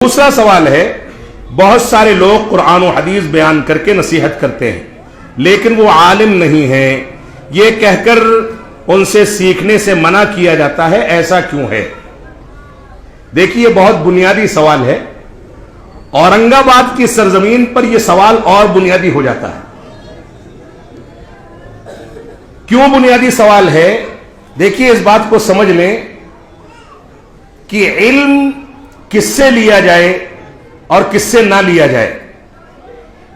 دوسرا سوال ہے، بہت سارے لوگ قرآن و حدیث بیان کر کے نصیحت کرتے ہیں لیکن وہ عالم نہیں ہیں، یہ کہہ کر ان سے سیکھنے سے منع کیا جاتا ہے، ایسا کیوں ہے؟ دیکھیے، یہ بہت بنیادی سوال ہے۔ اورنگ آباد کی سرزمین پر یہ سوال اور بنیادی ہو جاتا ہے۔ کیوں بنیادی سوال ہے؟ دیکھیے، اس بات کو سمجھ لیں کہ علم کس سے لیا جائے اور کس سے نہ لیا جائے،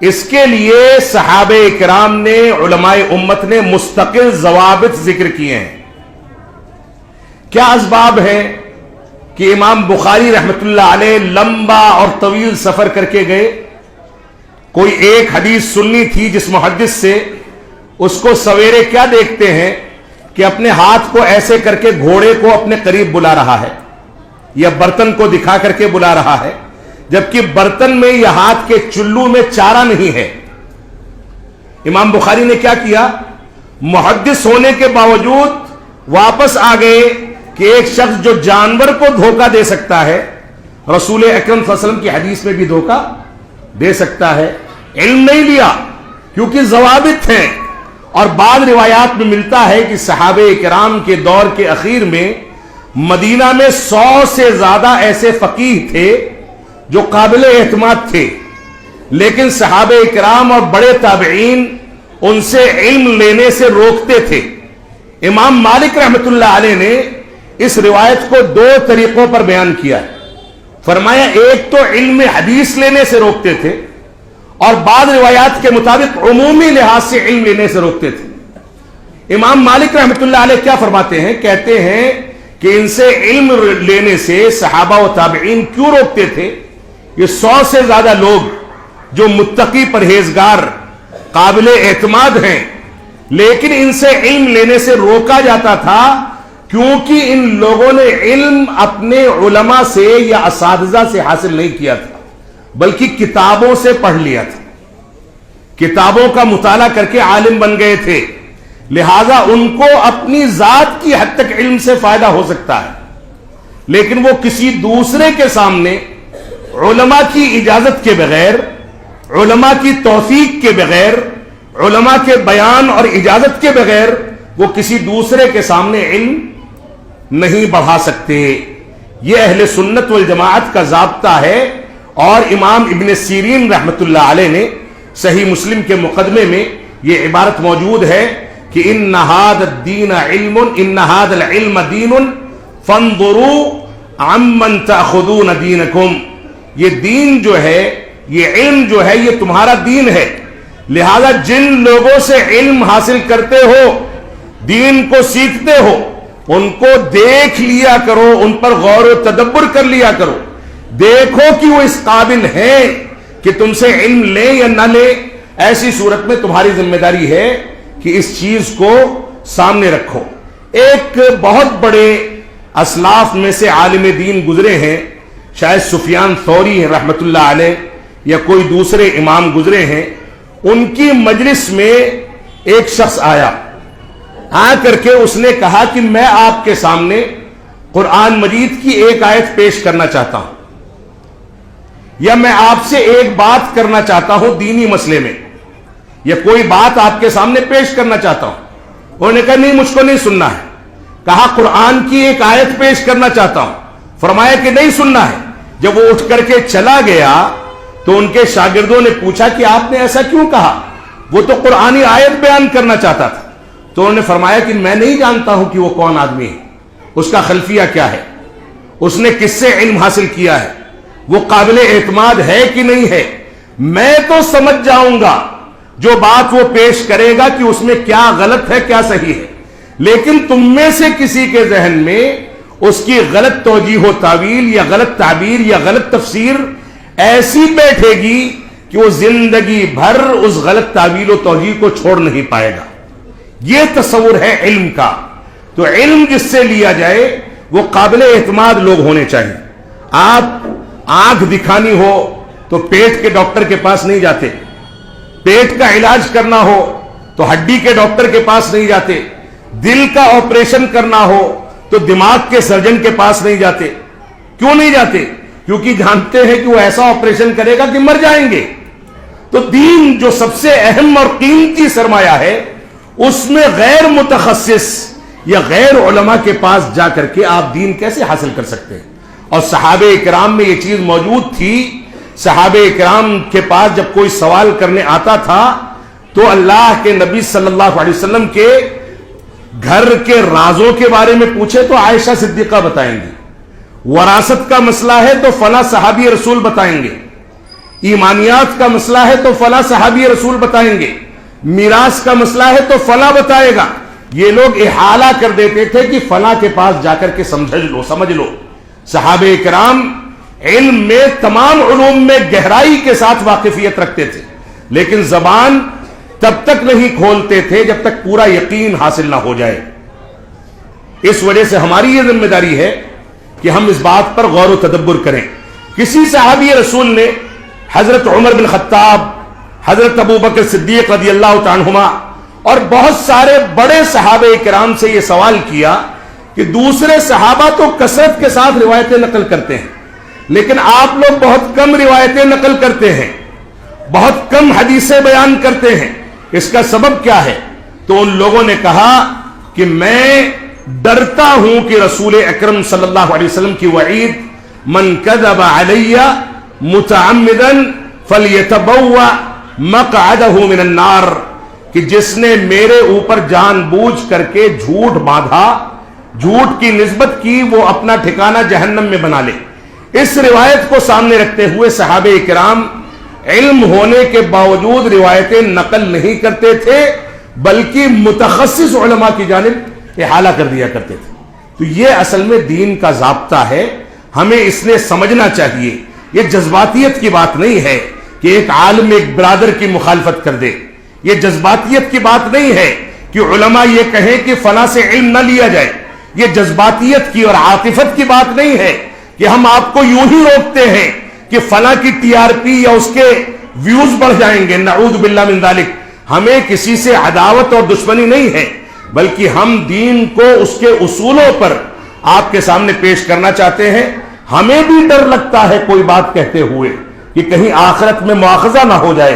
اس کے لیے صحابہ کرام نے، علماء امت نے مستقل ضوابط ذکر کیے ہیں۔ کیا اسباب ہیں کہ امام بخاری رحمت اللہ علیہ لمبا اور طویل سفر کر کے گئے، کوئی ایک حدیث سننی تھی جس محدث سے، اس کو سویرے کیا دیکھتے ہیں کہ اپنے ہاتھ کو ایسے کر کے گھوڑے کو اپنے قریب بلا رہا ہے یا برتن کو دکھا کر کے بلا رہا ہے، جبکہ برتن میں یا ہاتھ کے چلو میں چارہ نہیں ہے۔ امام بخاری نے کیا کیا؟ محدث ہونے کے باوجود واپس آ گئے کہ ایک شخص جو جانور کو دھوکہ دے سکتا ہے، رسول اکرم صلی اللہ علیہ وسلم کی حدیث میں بھی دھوکہ دے سکتا ہے۔ علم نہیں لیا کیونکہ ضوابط ہیں، اور بعض روایات میں ملتا ہے کہ صحابہ کرام کے دور کے اخیر میں مدینہ میں 100 سے زیادہ ایسے فقیہ تھے جو قابل اعتماد تھے، لیکن صحابہ کرام اور بڑے تابعین ان سے علم لینے سے روکتے تھے۔ امام مالک رحمت اللہ علیہ نے اس روایت کو 2 طریقوں پر بیان کیا ہے۔ فرمایا، ایک تو علم حدیث لینے سے روکتے تھے، اور بعض روایات کے مطابق عمومی لحاظ سے علم لینے سے روکتے تھے۔ امام مالک رحمت اللہ علیہ کیا فرماتے ہیں؟ کہتے ہیں کہ ان سے علم لینے سے صحابہ و تابعین کیوں روکتے تھے؟ یہ 100 سے زیادہ لوگ جو متقی پرہیزگار قابل اعتماد ہیں، لیکن ان سے علم لینے سے روکا جاتا تھا کیونکہ ان لوگوں نے علم اپنے علماء سے یا اساتذہ سے حاصل نہیں کیا تھا، بلکہ کتابوں سے پڑھ لیا تھا، کتابوں کا مطالعہ کر کے عالم بن گئے تھے، لہذا ان کو اپنی ذات کی حد تک علم سے فائدہ ہو سکتا ہے، لیکن وہ کسی دوسرے کے سامنے علماء کی اجازت کے بغیر، علماء کی توثیق کے بغیر، علماء کے بیان اور اجازت کے بغیر وہ کسی دوسرے کے سامنے علم نہیں بڑھا سکتے۔ یہ اہل سنت والجماعت کا ضابطہ ہے، اور امام ابن سیرین رحمت اللہ علیہ نے صحیح مسلم کے مقدمے میں یہ عبارت موجود ہے کہ ان هذا الدین علم، ان هذا العلم دین فانظروا عمن تأخذون دینکم۔ یہ دین جو ہے، یہ علم جو ہے، یہ تمہارا دین ہے، لہذا جن لوگوں سے علم حاصل کرتے ہو، دین کو سیکھتے ہو، ان کو دیکھ لیا کرو، ان پر غور و تدبر کر لیا کرو، دیکھو کہ وہ اس قابل ہیں کہ تم سے علم لیں یا نہ لیں۔ ایسی صورت میں تمہاری ذمہ داری ہے کہ اس چیز کو سامنے رکھو۔ ایک بہت بڑے اسلاف میں سے عالم دین گزرے ہیں، شاید سفیان ثوری رحمت اللہ علیہ یا کوئی دوسرے امام گزرے ہیں، ان کی مجلس میں ایک شخص آیا، آ کر کے اس نے کہا کہ میں آپ کے سامنے قرآن مجید کی ایک آیت پیش کرنا چاہتا ہوں، یا میں آپ سے ایک بات کرنا چاہتا ہوں دینی مسئلے میں، یا کوئی بات آپ کے سامنے پیش کرنا چاہتا ہوں۔ انہوں نے کہا نہیں، مجھ کو نہیں سننا ہے۔ کہا قرآن کی ایک آیت پیش کرنا چاہتا ہوں، فرمایا کہ نہیں سننا ہے۔ جب وہ اٹھ کر کے چلا گیا تو ان کے شاگردوں نے پوچھا کہ آپ نے ایسا کیوں کہا؟ وہ تو قرآنی آیت بیان کرنا چاہتا تھا۔ تو انہوں نے فرمایا کہ میں نہیں جانتا ہوں کہ وہ کون آدمی ہے، اس کا خلفیہ کیا ہے، اس نے کس سے علم حاصل کیا ہے، وہ قابل اعتماد ہے کہ نہیں ہے۔ میں تو سمجھ جاؤں گا جو بات وہ پیش کرے گا کہ اس میں کیا غلط ہے کیا صحیح ہے، لیکن تم میں سے کسی کے ذہن میں اس کی غلط توجیہ و تعویل یا غلط تعبیر یا غلط تفسیر ایسی بیٹھے گی کہ وہ زندگی بھر اس غلط تعویل و توجیہ کو چھوڑ نہیں پائے گا۔ یہ تصور ہے علم کا۔ تو علم جس سے لیا جائے وہ قابل اعتماد لوگ ہونے چاہیے۔ آپ آنکھ دکھانی ہو تو پیٹ کے ڈاکٹر کے پاس نہیں جاتے، پیٹ کا علاج کرنا ہو تو ہڈی کے ڈاکٹر کے پاس نہیں جاتے، دل کا آپریشن کرنا ہو تو دماغ کے سرجن کے پاس نہیں جاتے۔ کیوں نہیں جاتے؟ کیونکہ جانتے ہیں کہ وہ ایسا آپریشن کرے گا کہ مر جائیں گے. تو دین جو سب سے اہم اور قیمتی سرمایہ ہے، اس میں غیر متخصص یا غیر علماء کے پاس جا کر کے آپ دین کیسے حاصل کر سکتے ہیں؟ اور صحابہ کرام میں یہ چیز موجود تھی. صحابہ کرام کے پاس جب کوئی سوال کرنے آتا تھا تو اللہ کے نبی صلی اللہ علیہ وسلم کے گھر کے رازوں کے بارے میں پوچھے تو عائشہ صدیقہ بتائیں گی، وراثت کا مسئلہ ہے تو فلاں صحابی رسول بتائیں گے، ایمانیات کا مسئلہ ہے تو فلاں صحابی رسول بتائیں گے، میراث کا مسئلہ ہے تو فلاں بتائے گا. یہ لوگ احالہ کر دیتے تھے کہ فلاں کے پاس جا کر کے سمجھ لو. صحابہ کرام علم میں تمام علوم میں گہرائی کے ساتھ واقفیت رکھتے تھے، لیکن زبان تب تک نہیں کھولتے تھے جب تک پورا یقین حاصل نہ ہو جائے. اس وجہ سے ہماری یہ ذمہ داری ہے کہ ہم اس بات پر غور و تدبر کریں. کسی صحابی رسول نے حضرت عمر بن خطاب، حضرت ابو بکر صدیق رضی اللہ تعالی عنہما اور بہت سارے بڑے صحابہ کرام سے یہ سوال کیا کہ دوسرے صحابہ تو کثرت کے ساتھ روایتیں نقل کرتے ہیں، لیکن آپ لوگ بہت کم روایتیں نقل کرتے ہیں، بہت کم حدیثیں بیان کرتے ہیں، اس کا سبب کیا ہے؟ تو ان لوگوں نے کہا کہ میں ڈرتا ہوں کہ رسول اکرم صلی اللہ علیہ وسلم کی وعید من کذب علی متعمدا فلیتبوأ مقعدہ من النار، کہ جس نے میرے اوپر جان بوجھ کر کے جھوٹ باندھا، جھوٹ کی نسبت کی، وہ اپنا ٹھکانہ جہنم میں بنا لے. اس روایت کو سامنے رکھتے ہوئے صحابہ کرام علم ہونے کے باوجود روایتیں نقل نہیں کرتے تھے، بلکہ متخصص علماء کی جانب احالہ کر دیا کرتے تھے. تو یہ اصل میں دین کا ضابطہ ہے، ہمیں اس نے سمجھنا چاہیے. یہ جذباتیت کی بات نہیں ہے کہ ایک عالم ایک برادر کی مخالفت کر دے. یہ جذباتیت کی بات نہیں ہے کہ علماء یہ کہیں کہ فلاں سے علم نہ لیا جائے. یہ جذباتیت کی اور عاطفت کی بات نہیں ہے کہ ہم آپ کو یوں ہی روکتے ہیں کہ فلاں کی ٹی آر پی یا اس کے ویوز بڑھ جائیں گے، نعوذ باللہ من ذالک. ہمیں کسی سے عداوت اور دشمنی نہیں ہے، بلکہ ہم دین کو اس کے اصولوں پر آپ کے سامنے پیش کرنا چاہتے ہیں. ہمیں بھی ڈر لگتا ہے کوئی بات کہتے ہوئے کہ کہیں آخرت میں مواخذہ نہ ہو جائے.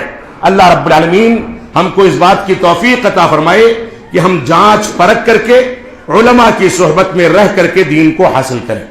اللہ رب العالمین ہم کو اس بات کی توفیق عطا فرمائے کہ ہم جانچ پرکھ کر کے علماء کی صحبت میں رہ کر کے دین کو حاصل کریں.